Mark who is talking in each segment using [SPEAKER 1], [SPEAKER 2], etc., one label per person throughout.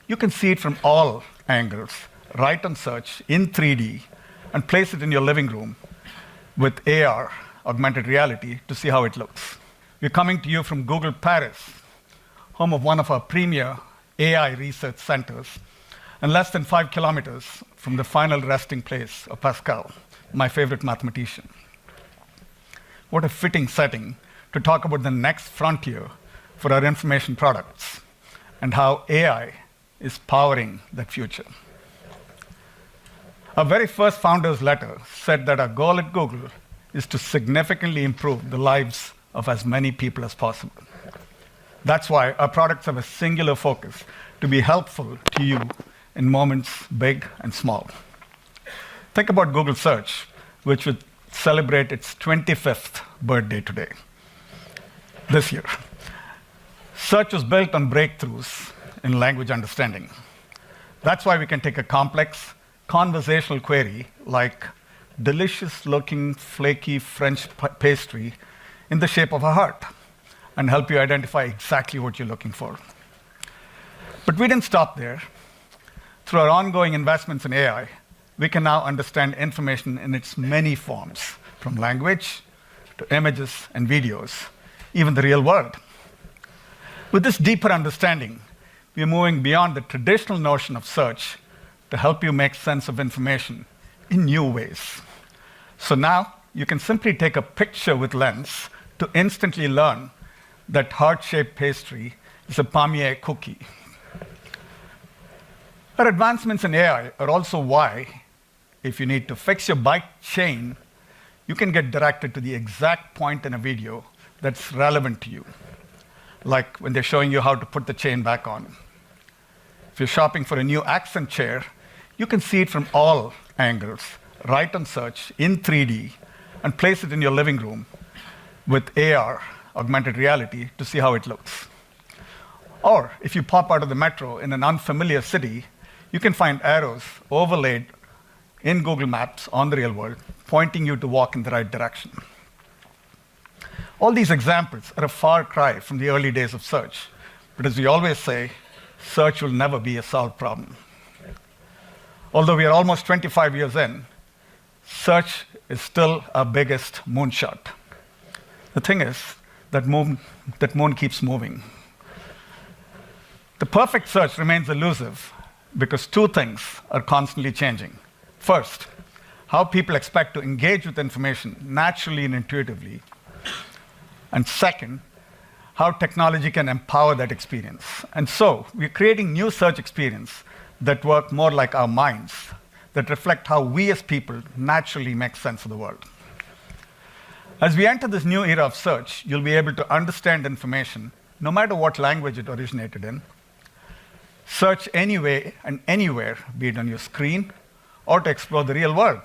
[SPEAKER 1] You can see it from all angles, write and search in 3D, and place it in your living room with AR, augmented reality, to see how it looks. We're coming to you from Google Paris, home of one of our premier AI research centers, and less than 5 kilometers from the final resting place of Pascal, my favorite mathematician. What a fitting setting to talk about the next frontier for our information products and how AI is powering that future. Our very first founder's letter said that our goal at Google is to significantly improve the lives of as many people as possible. That's why our products have a singular focus to be helpful to you in moments big and small. Think about Google Search, which would celebrate its 25th birthday today, this year. Search was built on breakthroughs in language understanding. That's why we can take a complex conversational query like delicious-looking, flaky French pastry in the shape of a heart and help you identify exactly what you're looking for. But we didn't stop there. Through our ongoing investments in AI, we can now understand information in its many forms, from language to images and videos, even the real world. With this deeper understanding, we are moving beyond the traditional notion of search to help you make sense of information in new ways. So now you can simply take a picture with Lens to instantly learn that heart-shaped pastry is a palmier cookie. Our advancements in AI are also why, if you need to fix your bike chain, you can get directed to the exact point in a video that's relevant to you, like when they're showing you how to put the chain back on. If you're shopping for a new accent chair, you can see it from all angles, write and search in 3D, and place it in your living room with AR, augmented reality, to see how it looks. Or if you pop out of the metro in an unfamiliar city, you can find arrows overlaid in Google Maps on the real world, pointing you to walk in the right direction. All these examples are a far cry from the early days of search, but as we always say, search will never be a solved problem. Although we are almost 25 years in, search is still our biggest moonshot. The thing is, that moon keeps moving. The perfect search remains elusive because two things are constantly changing. First, how people expect to engage with information naturally and intuitively. And second, how technology can empower that experience. And so we're creating new search experiences that work more like our minds, that reflect how we as people naturally make sense of the world. As we enter this new era of search, you'll be able to understand information no matter what language it originated in, search anyway and anywhere, be it on your screen or to explore the real world,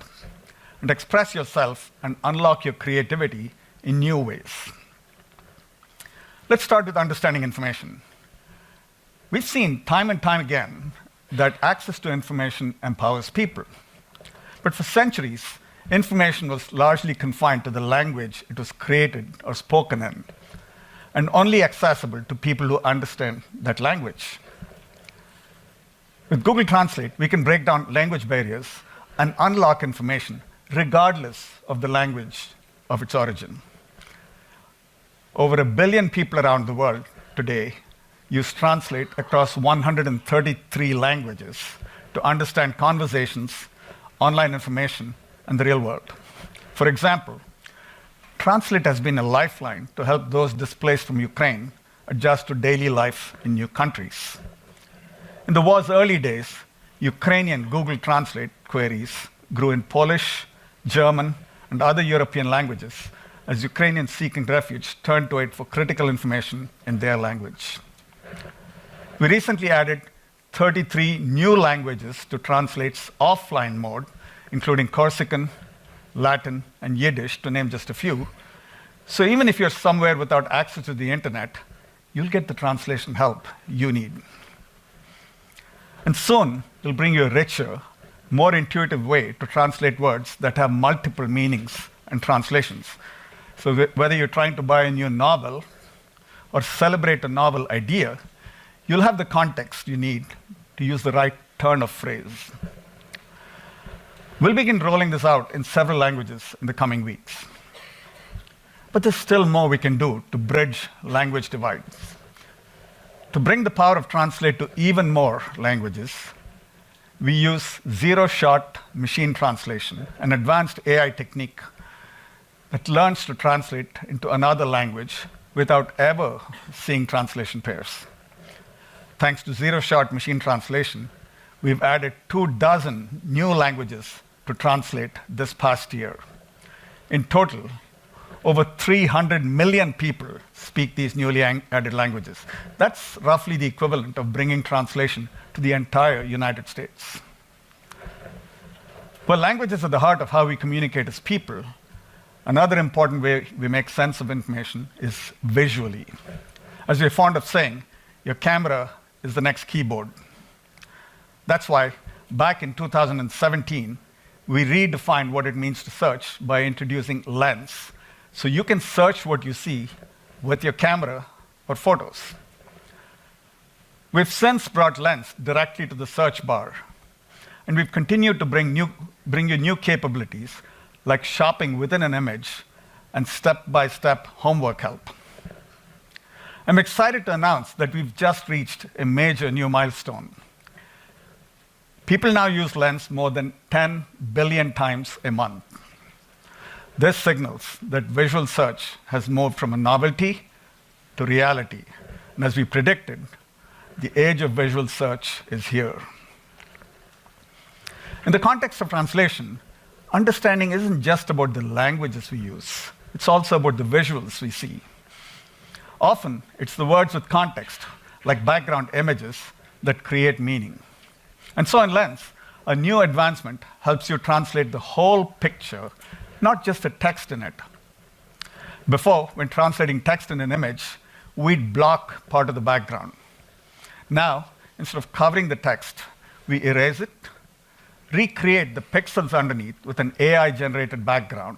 [SPEAKER 1] and express yourself and unlock your creativity in new ways. Let's start with understanding information. We've seen time and time again that access to information empowers people. But for centuries, information was largely confined to the language it was created or spoken in, and only accessible to people who understand that language. With Google Translate, we can break down language barriers and unlock information regardless of the language of its origin. Over 1 billion people around the world today use Translate across 133 languages to understand conversations, online information, and the real world. For example, Translate has been a lifeline to help those displaced from Ukraine adjust to daily life in new countries. In the war's early days, Ukrainian Google Translate queries grew in Polish, German, and other European languages as Ukrainians seeking refuge turned to it for critical information in their language. We recently added 33 new languages to Translate's offline mode, including Corsican, Latin, and Yiddish, to name just a few. So even if you're somewhere without access to the internet, you'll get the translation help you need. And soon, it'll bring you a richer, more intuitive way to translate words that have multiple meanings and translations. So whether you're trying to buy a new novel or celebrate a novel idea, you'll have the context you need to use the right turn of phrase. We'll begin rolling this out in several languages in the coming weeks. But there's still more we can do to bridge language divides. To bring the power of Translate to even more languages, we use zero-shot machine translation, an advanced AI technique that learns to translate into another language without ever seeing translation pairs. Thanks to zero-shot machine translation, we've added 24 new languages to translate this past year. In total, over 300 million people speak these newly added languages. That's roughly the equivalent of bringing translation to the entire United States. Well, language is at the heart of how we communicate as people. Another important way we make sense of information is visually. As we're fond of saying, your camera is the next keyboard. That's why, back in 2017, we redefined what it means to search by introducing Lens, so you can search what you see with your camera or photos. We've since brought Lens directly to the search bar, and we've continued to bring you new capabilities like shopping within an image and step-by-step homework help. I'm excited to announce that we've just reached a major new milestone. People now use Lens more than 10 billion times a month. This signals that visual search has moved from a novelty to reality. And as we predicted, the age of visual search is here. In the context of translation, understanding isn't just about the languages we use. It's also about the visuals we see. Often, it's the words with context, like background images, that create meaning. And so in Lens, a new advancement helps you translate the whole picture, not just the text in it. Before, when translating text in an image, we'd block part of the background. Now, instead of covering the text, we erase it, recreate the pixels underneath with an AI-generated background,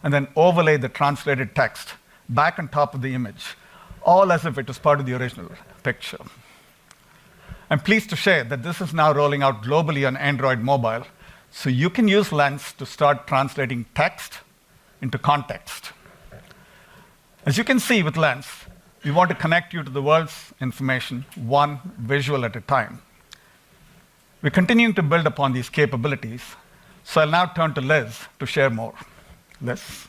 [SPEAKER 1] and then overlay the translated text back on top of the image, all as if it was part of the original picture. I'm pleased to share that this is now rolling out globally on Android mobile, so you can use Lens to start translating text into context. As you can see with Lens, we want to connect you to the world's information one visual at a time. We're continuing to build upon these capabilities, so I'll now turn to Liz to share more. Liz?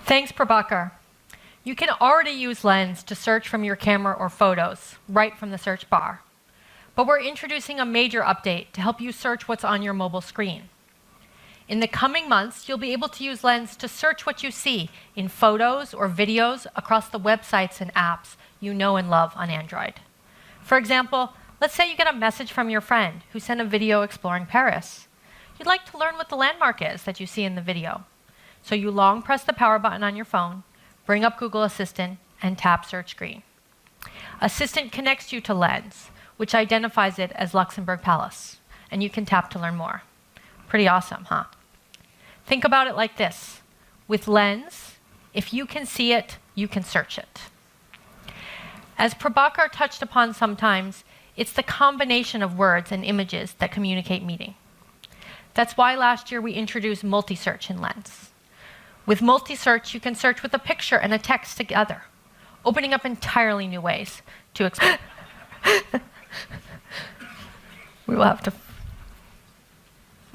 [SPEAKER 2] Thanks, Prabhakar. You can already use Lens to search from your camera or photos, right from the search bar. But we're introducing a major update to help you search what's on your mobile screen. In the coming months, you'll be able to use Lens to search what you see in photos or videos across the websites and apps you know and love on Android. For example, let's say you get a message from your friend who sent a video exploring Paris. You'd like to learn what the landmark is that you see in the video. So you long press the power button on your phone, bring up Google Assistant, and tap Search Screen. Assistant connects you to Lens, which identifies it as Luxembourg Palace, and you can tap to learn more. Pretty awesome, huh? Think about it like this. With Lens, if you can see it, you can search it. As Prabhakar touched upon sometimes, it's the combination of words and images that communicate meaning. That's why last year we introduced multi-search in Lens. With multi-search, you can search with a picture and a text together, opening up entirely new ways to explore. We will have to.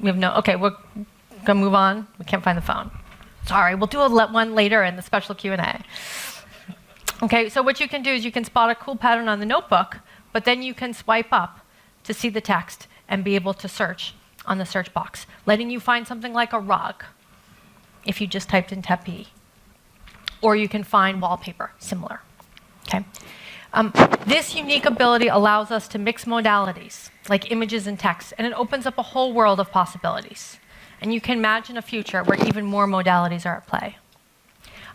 [SPEAKER 2] Okay, we're gonna move on. We can't find the phone. Sorry, we'll do one later in the special Q&A. Okay, so what you can do is you can spot a cool pattern on the notebook, but then you can swipe up to see the text and be able to search on the search box, letting you find something like a rug if you just typed in tapis. Or you can find wallpaper, similar. Okay. This unique ability allows us to mix modalities, like images and text, and it opens up a whole world of possibilities. And you can imagine a future where even more modalities are at play.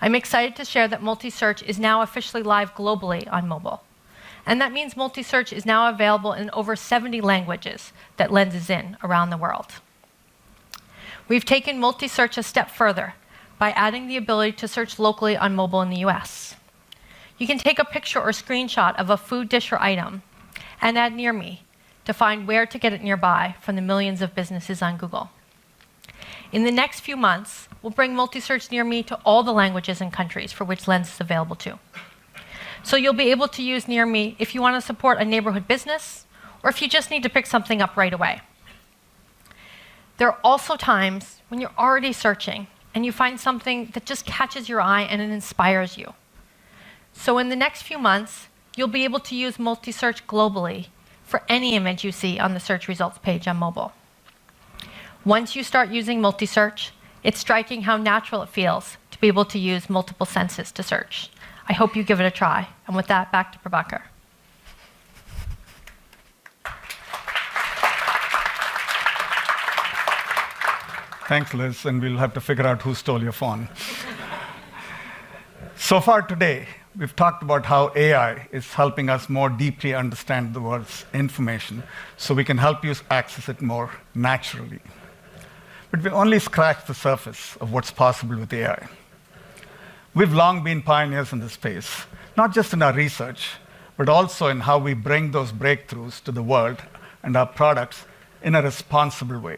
[SPEAKER 2] I'm excited to share that multi-search is now officially live globally on mobile. And that means multi-search is now available in over 70 languages that Lens is in around the world. We've taken multi-search a step further by adding the ability to search locally on mobile in the US. You can take a picture or screenshot of a food dish or item and add near me to find where to get it nearby from the millions of businesses on Google. In the next few months, we'll bring multi-search near me to all the languages and countries for which Lens is available to. So you'll be able to use near me if you want to support a neighborhood business or if you just need to pick something up right away. There are also times when you're already searching and you find something that just catches your eye and it inspires you. So in the next few months, you'll be able to use multi-search globally for any image you see on the search results page on mobile. Once you start using multi-search, it's striking how natural it feels to be able to use multiple senses to search. I hope you give it a try. And with that, back to Prabhakar.
[SPEAKER 1] Thanks, Liz, and we'll have to figure out who stole your phone. So far today, we've talked about how AI is helping us more deeply understand the world's information so we can help you access it more naturally. But we've only scratched the surface of what's possible with AI. We've long been pioneers in this space, not just in our research, but also in how we bring those breakthroughs to the world and our products in a responsible way.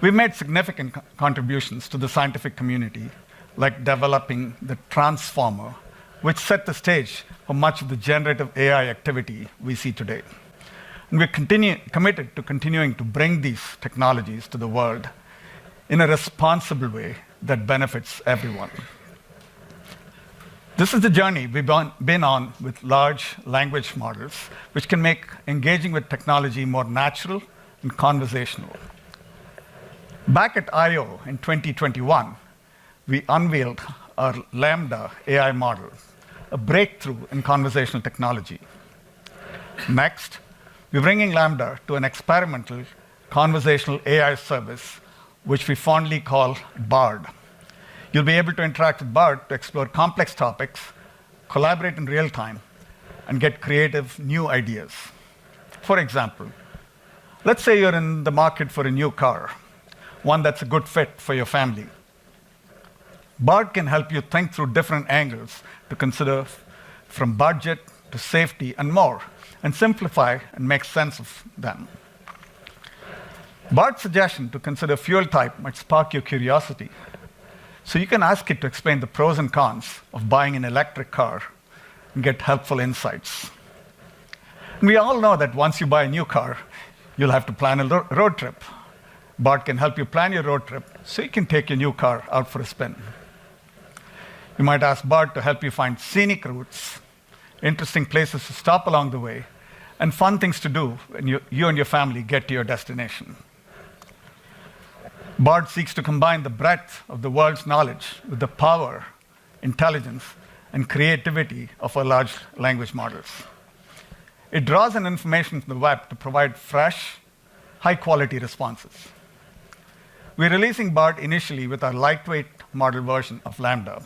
[SPEAKER 1] We've made significant contributions to the scientific community, like developing the transformer, which set the stage for much of the generative AI activity we see today. And we're committed to continuing to bring these technologies to the world in a responsible way that benefits everyone. This is the journey we've been on with large language models, which can make engaging with technology more natural and conversational. Back at I/O in 2021, we unveiled our Lambda AI model, a breakthrough in conversational technology. Next, we're bringing Lambda to an experimental conversational AI service, which we fondly call Bard. You'll be able to interact with Bard to explore complex topics, collaborate in real time, and get creative new ideas. For example, let's say you're in the market for a new car, one that's a good fit for your family. Bard can help you think through different angles to consider, from budget to safety and more, and simplify and make sense of them. Bard's suggestion to consider fuel type might spark your curiosity, so you can ask it to explain the pros and cons of buying an electric car and get helpful insights. And we all know that once you buy a new car, you'll have to plan a road trip. Bard can help you plan your road trip so you can take your new car out for a spin. You might ask Bard to help you find scenic routes, interesting places to stop along the way, and fun things to do when you and your family get to your destination. Bard seeks to combine the breadth of the world's knowledge with the power, intelligence, and creativity of our large language models. It draws in information from the web to provide fresh, high-quality responses. We're releasing Bard initially with our lightweight model version of Lambda.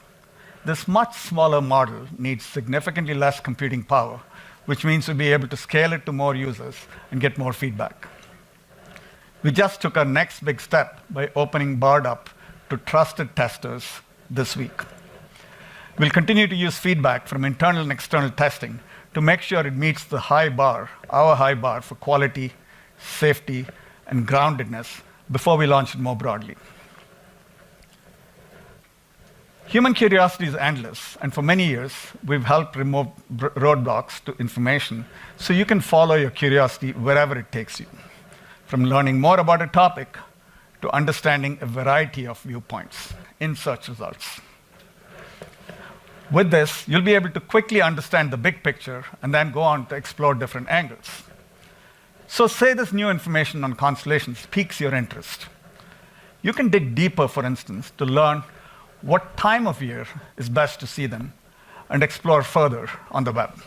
[SPEAKER 1] This much smaller model needs significantly less computing power, which means we'll be able to scale it to more users and get more feedback. We just took our next big step by opening Bard up to trusted testers this week. We'll continue to use feedback from internal and external testing to make sure it meets the high bar, our high bar for quality, safety, and groundedness before we launch it more broadly. Human curiosity is endless, and for many years, we've helped remove roadblocks to information so you can follow your curiosity wherever it takes you, from learning more about a topic to understanding a variety of viewpoints in search results. With this, you'll be able to quickly understand the big picture and then go on to explore different angles. So say this new information on constellations piques your interest. You can dig deeper, for instance, to learn what time of year is best to see them and explore further on the web.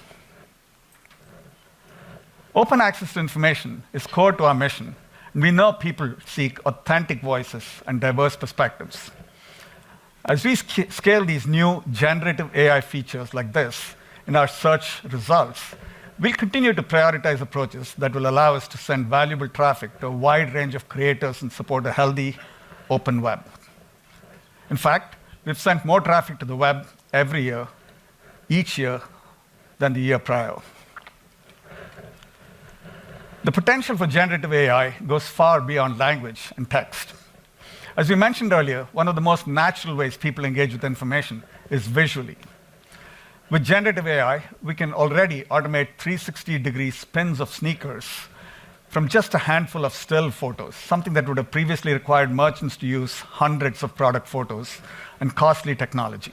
[SPEAKER 1] Open access to information is core to our mission, and we know people seek authentic voices and diverse perspectives. As we scale these new generative AI features like this in our search results, We'll continue to prioritize approaches that will allow us to send valuable traffic to a wide range of creators and support a healthy, open web. In fact, we've sent more traffic to the web every year, each year, than the year prior. The potential for generative AI goes far beyond language and text. As we mentioned earlier, one of the most natural ways people engage with information is visually. With generative AI, we can already automate 360-degree spins of sneakers from just a handful of still photos, something that would have previously required merchants to use hundreds of product photos and costly technology.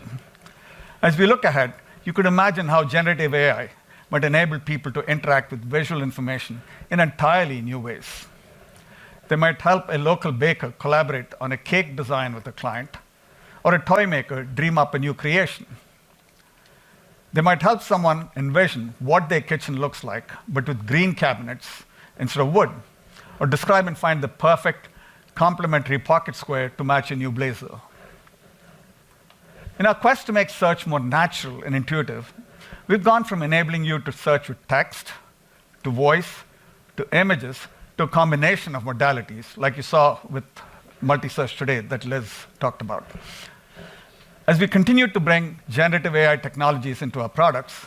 [SPEAKER 1] As we look ahead, you could imagine how generative AI might enable people to interact with visual information in entirely new ways. They might help a local baker collaborate on a cake design with a client, or a toy maker dream up a new creation. They might help someone envision what their kitchen looks like, but with green cabinets instead of wood, or describe and find the perfect complementary pocket square to match a new blazer. In our quest to make search more natural and intuitive, we've gone from enabling you to search with text, to voice, to images, to a combination of modalities, like you saw with multi-search today that Liz talked about. As we continue to bring generative AI technologies into our products,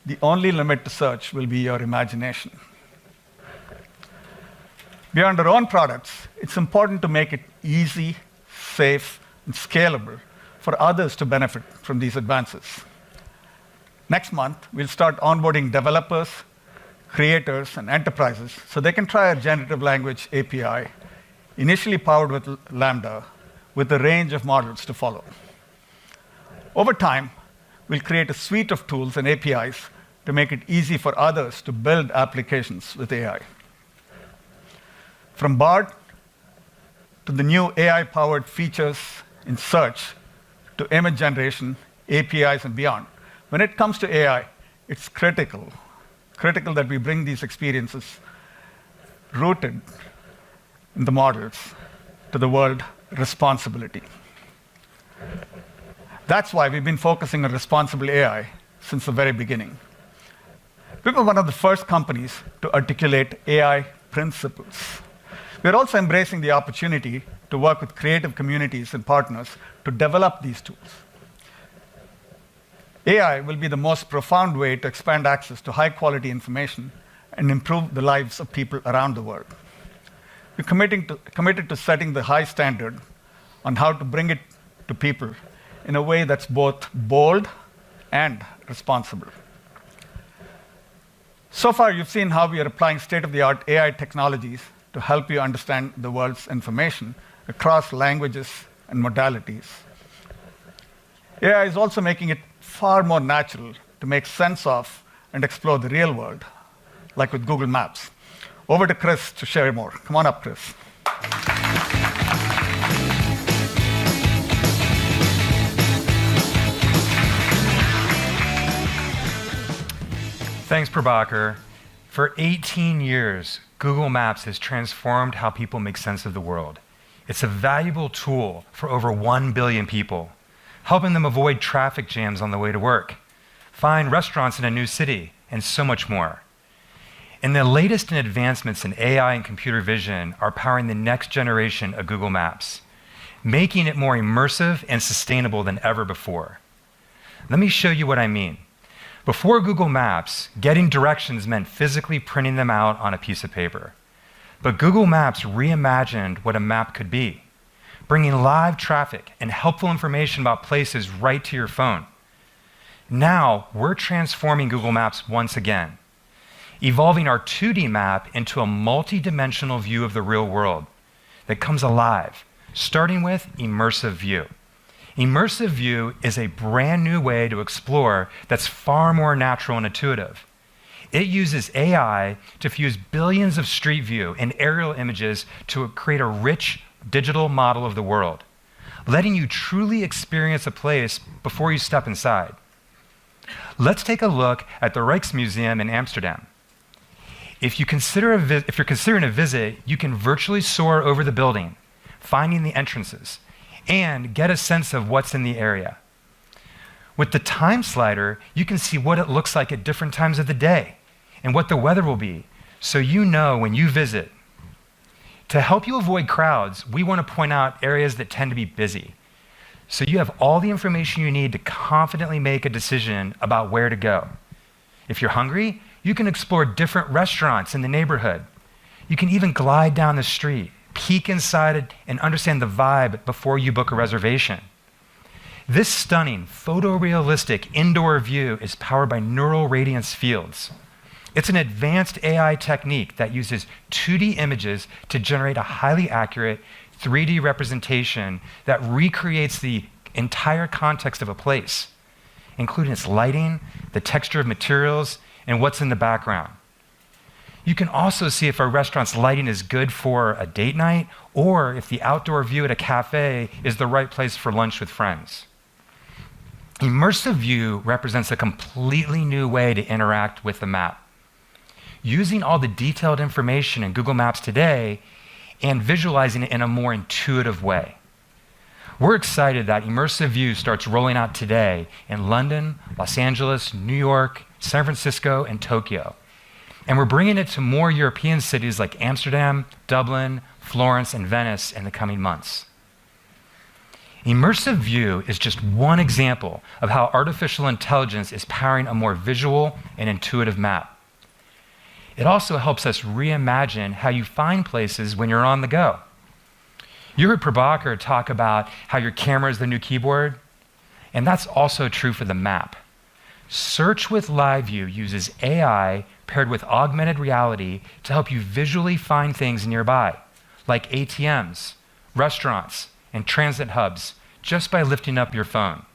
[SPEAKER 1] the only limit to search will be your imagination. Beyond our own products, it's important to make it easy, safe, and scalable for others to benefit from these advances. Next month, we'll start onboarding developers, creators, and enterprises so they can try our generative language API, initially powered with Lambda, with a range of models to follow. Over time, we'll create a suite of tools and APIs to make it easy for others to build applications with AI. From Bard to the new AI-powered features in search to image generation, APIs, and beyond. When it comes to AI, it's critical that we bring these experiences rooted in the models to the world responsibility. That's why we've been focusing on responsible AI since the very beginning. We were one of the first companies to articulate AI principles. We're also embracing the opportunity to work with creative communities and partners to develop these tools. AI will be the most profound way to expand access to high-quality information and improve the lives of people around the world. We're committed to setting the high standard on how to bring it to people in a way that's both bold and responsible. So far, you've seen how we are applying state-of-the-art AI technologies to help you understand the world's information across languages and modalities. AI is also making it far more natural to make sense of and explore the real world, like with Google Maps. Over to Chris to share more. Come on up, Chris.
[SPEAKER 3] Thanks, Prabhakar. For 18 years, Google Maps has transformed how people make sense of the world. It's a valuable tool for over 1 billion people, helping them avoid traffic jams on the way to work, find restaurants in a new city, and so much more. And the latest in advancements in AI and computer vision are powering the next generation of Google Maps, making it more immersive and sustainable than ever before. Let me show you what I mean. Before Google Maps, getting directions meant physically printing them out on a piece of paper. But Google Maps reimagined what a map could be, bringing live traffic and helpful information about places right to your phone. Now, we're transforming Google Maps once again, evolving our 2D map into a multi-dimensional view of the real world that comes alive, starting with Immersive View. Immersive View is a brand new way to explore that's far more natural and intuitive. It uses AI to fuse billions of street view and aerial images to create a rich digital model of the world, letting you truly experience a place before you step inside. Let's take a look at the Rijksmuseum in Amsterdam. If you're considering a visit, you can virtually soar over the building, finding the entrances, and get a sense of what's in the area. With the time slider, you can see what it looks like at different times of the day, and what the weather will be, so you know when you visit. To help you avoid crowds, we want to point out areas that tend to be busy, so you have all the information you need to confidently make a decision about where to go. If you're hungry, you can explore different restaurants in the neighborhood. You can even glide down the street, peek inside it, and understand the vibe before you book a reservation. This stunning, photorealistic indoor view is powered by neural radiance fields. It's an advanced AI technique that uses 2D images to generate a highly accurate 3D representation that recreates the entire context of a place, including its lighting, the texture of materials, and what's in the background. You can also see if a restaurant's lighting is good for a date night, or if the outdoor view at a cafe is the right place for lunch with friends. Immersive view represents a completely new way to interact with the map, using all the detailed information in Google Maps today and visualizing it in a more intuitive way. We're excited that immersive view starts rolling out today in London, Los Angeles, New York, San Francisco, and Tokyo. And we're bringing it to more European cities like Amsterdam, Dublin, Florence, and Venice in the coming months. Immersive view is just one example of how artificial intelligence is powering a more visual and intuitive map. It also helps us reimagine how you find places when you're on the go. You heard Prabhakar talk about how your camera is the new keyboard, and that's also true for the map. Search with Live View uses AI paired with augmented reality to help you visually find things nearby, like ATMs, restaurants, and transit hubs, just by lifting up your phone.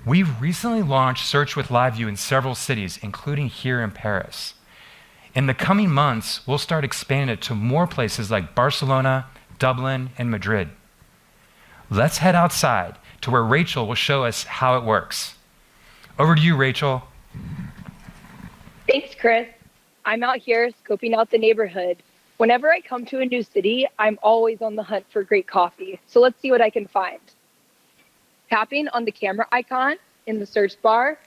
[SPEAKER 3] We've recently launched Search with Live View in several cities, including here in Paris. In the coming months, we'll start expanding it to more places like Barcelona, Dublin, and Madrid. Let's head outside to where Rachel will show us how it works. Over to you, Rachel.
[SPEAKER 4] Thanks, Chris. I'm out here scoping out the neighborhood. Whenever I come to a new city, I'm always on the hunt for great coffee. So let's see what I can find. Tapping on the camera icon in the search bar,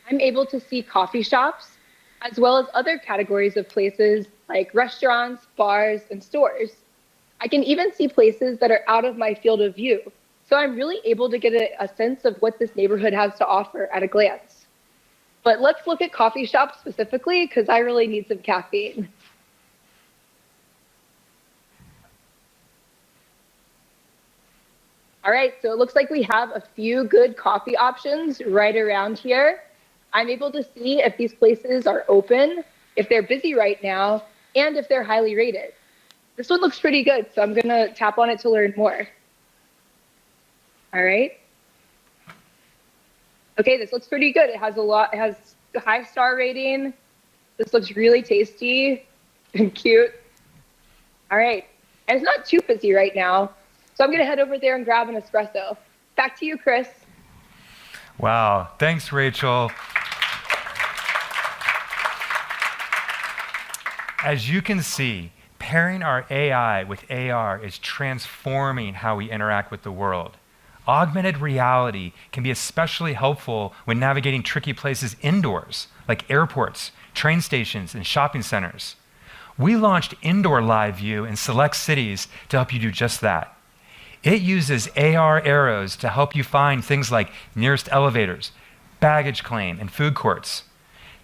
[SPEAKER 4] I'm able to see coffee shops, as well as other categories of places like restaurants, bars, and stores. I can even see places that are out of my field of view. So I'm really able to get a sense of what this neighborhood has to offer at a glance. But let's look at coffee shops specifically, because I really need some caffeine. All right, so it looks like we have a few good coffee options right around here. I'm able to see if these places are open, if they're busy right now, and if they're highly rated. This one looks pretty good, so I'm gonna tap on it to learn more. All right. Okay, this looks pretty good. It has a high star rating. This looks really tasty and cute. All right, and it's not too busy right now, so I'm gonna head over there and grab an espresso. Back to you, Chris.
[SPEAKER 3] Wow, thanks, Rachel. As you can see, pairing our AI with AR is transforming how we interact with the world. Augmented reality can be especially helpful when navigating tricky places indoors, like airports, train stations, and shopping centers. We launched Indoor Live View in select cities to help you do just that. It uses AR arrows to help you find things like nearest elevators, baggage claim, and food courts.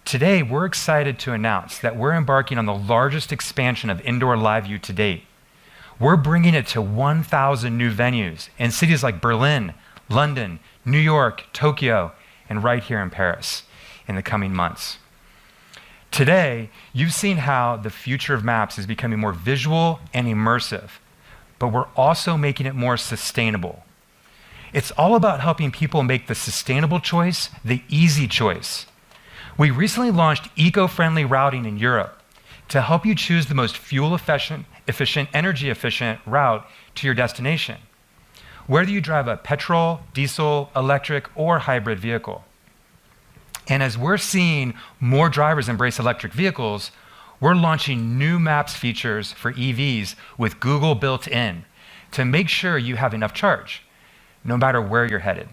[SPEAKER 3] Today, we're excited to announce that we're embarking on the largest expansion of Indoor Live View to date. We're bringing it to 1,000 new venues in cities like Berlin, London, New York, Tokyo, and right here in Paris in the coming months. Today, you've seen how the future of maps is becoming more visual and immersive, but we're also making it more sustainable. It's all about helping people make the sustainable choice the easy choice. We recently launched eco-friendly routing in Europe to help you choose the most fuel-efficient, energy-efficient route to your destination, whether you drive a petrol, diesel, electric, or hybrid vehicle. And as we're seeing more drivers embrace electric vehicles, we're launching new Maps features for EVs with Google built in to make sure you have enough charge, no matter where you're headed.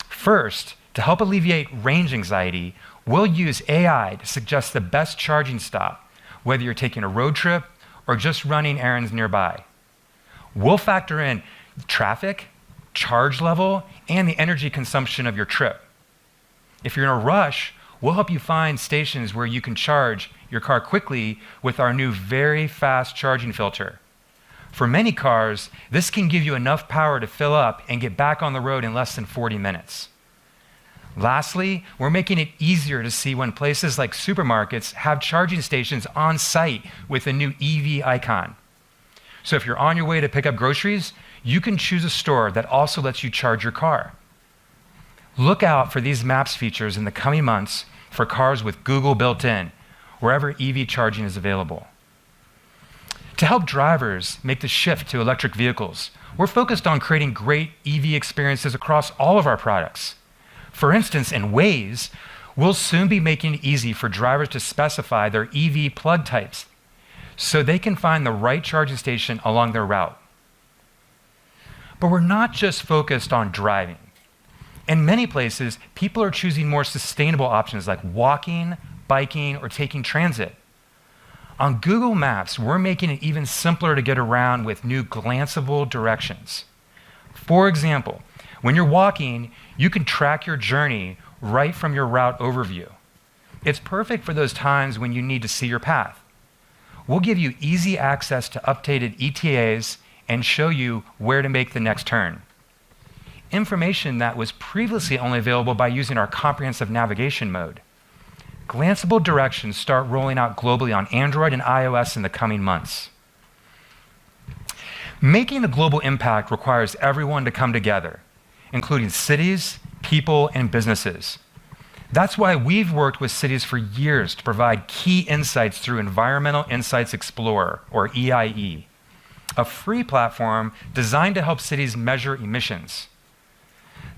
[SPEAKER 3] First, to help alleviate range anxiety, We'll use AI to suggest the best charging stop, whether you're taking a road trip or just running errands nearby. We'll factor in traffic, charge level, and the energy consumption of your trip. If you're in a rush, we'll help you find stations where you can charge your car quickly with our new very fast charging filter. For many cars, this can give you enough power to fill up and get back on the road in less than 40 minutes. Lastly, we're making it easier to see when places like supermarkets have charging stations on site with a new EV icon. So if you're on your way to pick up groceries, you can choose a store that also lets you charge your car. Look out for these Maps features in the coming months for cars with Google built in, wherever EV charging is available. To help drivers make the shift to electric vehicles, we're focused on creating great EV experiences across all of our products. For instance, in Waze, we'll soon be making it easy for drivers to specify their EV plug types so they can find the right charging station along their route. But we're not just focused on driving. In many places, people are choosing more sustainable options like walking, biking, or taking transit. On Google Maps, we're making it even simpler to get around with new glanceable directions. For example, when you're walking, you can track your journey right from your route overview. It's perfect for those times when you need to see your path. We'll give you easy access to updated ETAs and show you where to make the next turn. Information that was previously only available by using our comprehensive navigation mode. Glanceable directions start rolling out globally on Android and iOS in the coming months. Making a global impact requires everyone to come together, including cities, people, and businesses. That's why we've worked with cities for years to provide key insights through Environmental Insights Explorer, or EIE, a free platform designed to help cities measure emissions.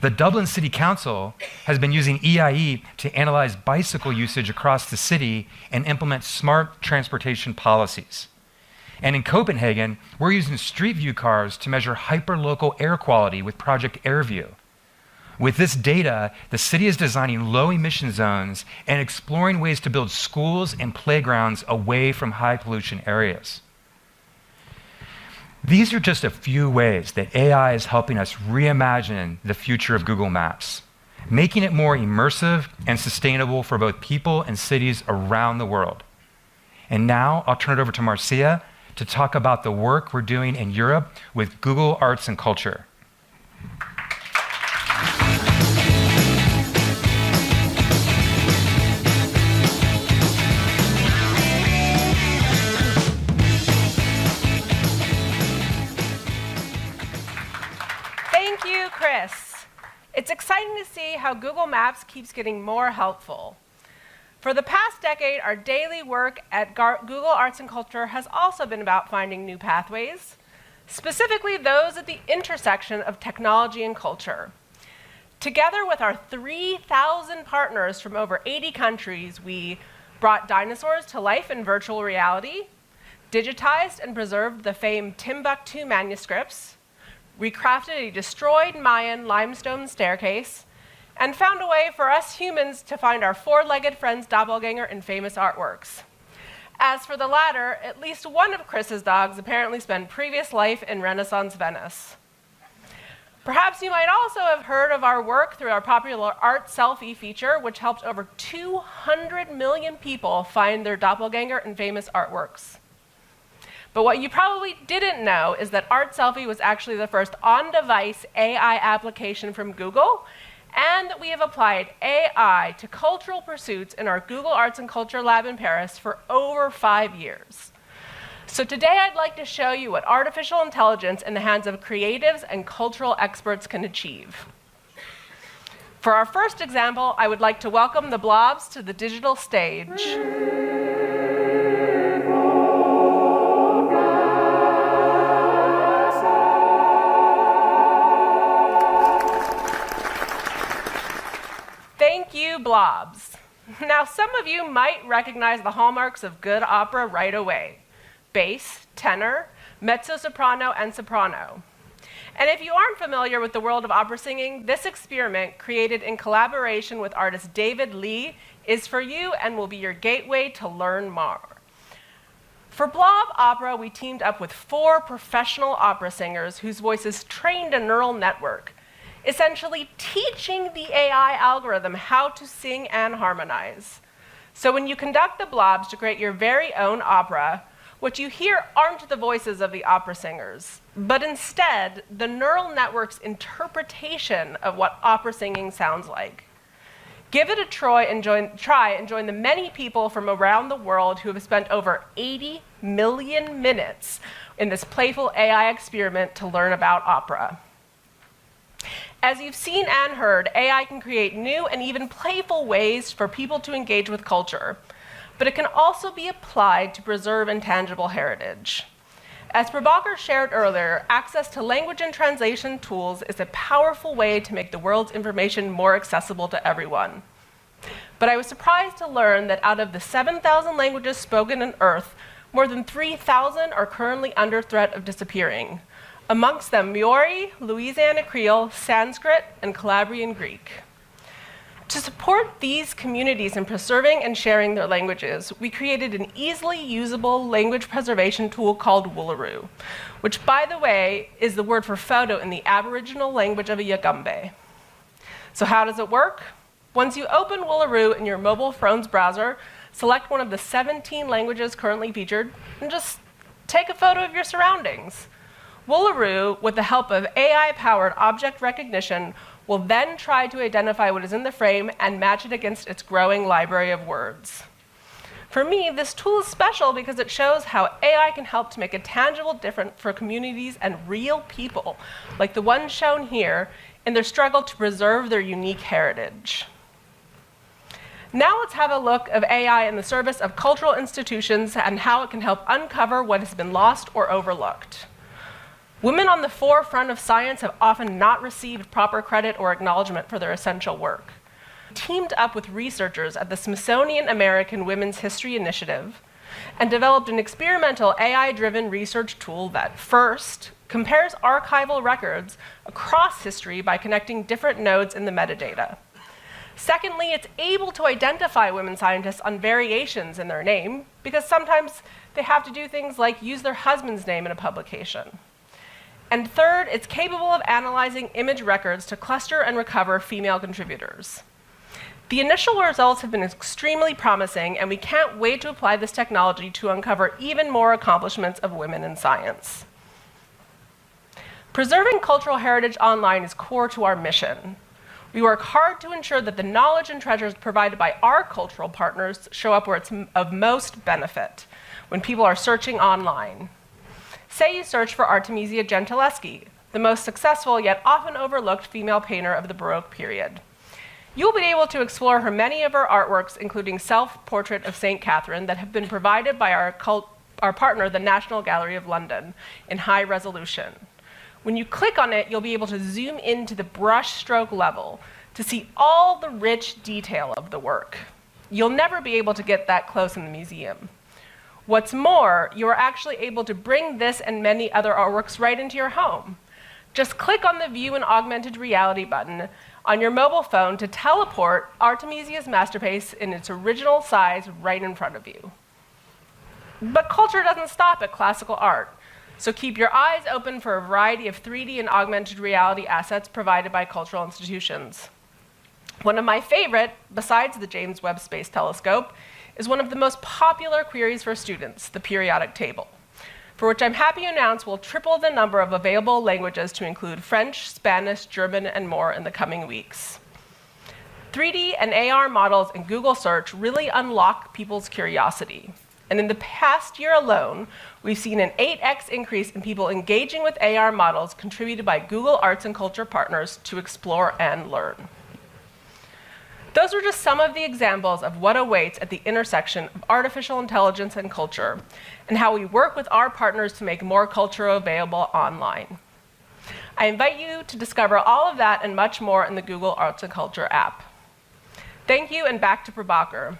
[SPEAKER 3] The Dublin City Council has been using EIE to analyze bicycle usage across the city and implement smart transportation policies. And in Copenhagen, we're using Street View cars to measure hyperlocal air quality with Project AirView. With this data, the city is designing low-emission zones and exploring ways to build schools and playgrounds away from high-pollution areas. These are just a few ways that AI is helping us reimagine the future of Google Maps, making it more immersive and sustainable for both people and cities around the world. And now I'll turn it over to Marzia to talk about the work we're doing in Europe with Google Arts and Culture.
[SPEAKER 5] Chris. It's exciting to see how Google Maps keeps getting more helpful. For the past decade, our daily work at Google Arts and Culture has also been about finding new pathways, specifically those at the intersection of technology and culture. Together with our 3,000 partners from over 80 countries, we brought dinosaurs to life in virtual reality, digitized and preserved the famed Timbuktu manuscripts, recrafted a destroyed Mayan limestone staircase, and found a way for us humans to find our four-legged friend's doppelganger in famous artworks. As for the latter, at least one of Chris's dogs apparently spent previous life in Renaissance Venice. Perhaps you might also have heard of our work through our popular Art Selfie feature, which helped over 200 million people find their doppelganger in famous artworks. But what you probably didn't know is that Art Selfie was actually the first on-device AI application from Google, and that we have applied AI to cultural pursuits in our Google Arts and Culture lab in Paris for over 5 years. So today I'd like to show you what artificial intelligence in the hands of creatives and cultural experts can achieve. For our first example, I would like to welcome the blobs to the digital stage. Thank you, blobs. Now, some of you might recognize the hallmarks of good opera right away: bass, tenor, mezzo-soprano, and soprano. And if you aren't familiar with the world of opera singing, this experiment, created in collaboration with artist David Lee, is for you and will be your gateway to learn more. For Blob Opera, we teamed up with 4 professional opera singers whose voices trained a neural network, essentially teaching the AI algorithm how to sing and harmonize. So when you conduct the blobs to create your very own opera, what you hear aren't the voices of the opera singers, but instead the neural network's interpretation of what opera singing sounds like. Give it a try and join the many people from around the world who have spent over 80 million minutes in this playful AI experiment to learn about opera. As you've seen and heard, AI can create new and even playful ways for people to engage with culture, but it can also be applied to preserve intangible heritage. As Prabhakar shared earlier, access to language and translation tools is a powerful way to make the world's information more accessible to everyone. But I was surprised to learn that out of the 7,000 languages spoken on Earth, more than 3,000 are currently under threat of disappearing. Amongst them, Maori, Louisiana Creole, Sanskrit, and Calabrian Greek. To support these communities in preserving and sharing their languages, we created an easily usable language preservation tool called Woolaroo, which, by the way, is the word for photo in the Aboriginal language of a Yagambeh. So how does it work? Once you open Woolaroo in your mobile phone's browser, select one of the 17 languages currently featured, and just take a photo of your surroundings. Woolaroo, with the help of AI-powered object recognition, will then try to identify what is in the frame and match it against its growing library of words. For me, this tool is special because it shows how AI can help to make a tangible difference for communities and real people, like the ones shown here, in their struggle to preserve their unique heritage. Now let's have a look at AI in the service of cultural institutions and how it can help uncover what has been lost or overlooked. Women on the forefront of science have often not received proper credit or acknowledgement for their essential work. We teamed up with researchers at the Smithsonian American Women's History Initiative and developed an experimental AI-driven research tool that, first, compares archival records across history by connecting different nodes in the metadata. Secondly, it's able to identify women scientists on variations in their name, because sometimes they have to do things like use their husband's name in a publication. And third, it's capable of analyzing image records to cluster and recover female contributors. The initial results have been extremely promising, and we can't wait to apply this technology to uncover even more accomplishments of women in science. Preserving cultural heritage online is core to our mission. We work hard to ensure that the knowledge and treasures provided by our cultural partners show up where it's of most benefit, when people are searching online. Say you search for Artemisia Gentileschi, the most successful yet often overlooked female painter of the Baroque period. You'll be able to explore her many of her artworks, including Self-Portrait of St. Catherine, that have been provided by our partner, the National Gallery of London, in high resolution. When you click on it, you'll be able to zoom into the brushstroke level to see all the rich detail of the work. You'll never be able to get that close in the museum. What's more, you are actually able to bring this and many other artworks right into your home. Just click on the View in Augmented Reality button on your mobile phone to teleport Artemisia's masterpiece in its original size right in front of you. But culture doesn't stop at classical art, so keep your eyes open for a variety of 3D and augmented reality assets provided by cultural institutions. One of my favorite, besides the James Webb Space Telescope, is one of the most popular queries for students, the periodic table, for which I'm happy to announce will triple the number of available languages to include French, Spanish, German, and more in the coming weeks. 3D and AR models in Google Search really unlock people's curiosity. And in the past year alone, we've seen an 8x increase in people engaging with AR models contributed by Google Arts and Culture partners to explore and learn. Those are just some of the examples of what awaits at the intersection of artificial intelligence and culture, and how we work with our partners to make more culture available online. I invite you to discover all of that and much more in the Google Arts and Culture app. Thank you, and back to Prabhakar.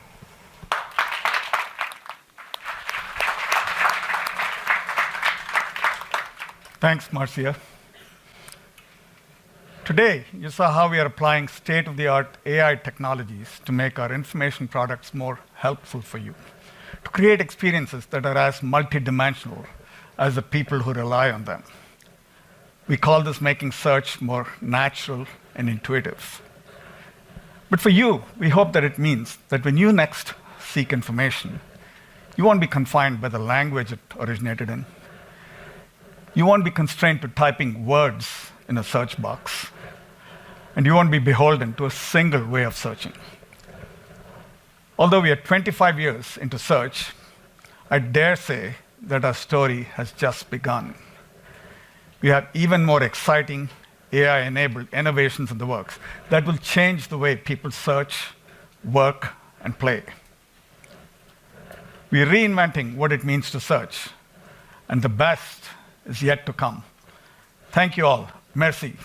[SPEAKER 1] Thanks, Marzia. Today, you saw how we are applying state-of-the-art AI technologies to make our information products more helpful for you, to create experiences that are as multidimensional as the people who rely on them. We call this making search more natural and intuitive. But for you, we hope that it means that when you next seek information, you won't be confined by the language it originated in. You won't be constrained to typing words in a search box. And you won't be beholden to a single way of searching. Although we are 25 years into search, I dare say that our story has just begun. We have even more exciting AI-enabled innovations in the works that will change the way people search, work, and play. We're reinventing what it means to search, and the best is yet to come. Thank you all. Merci.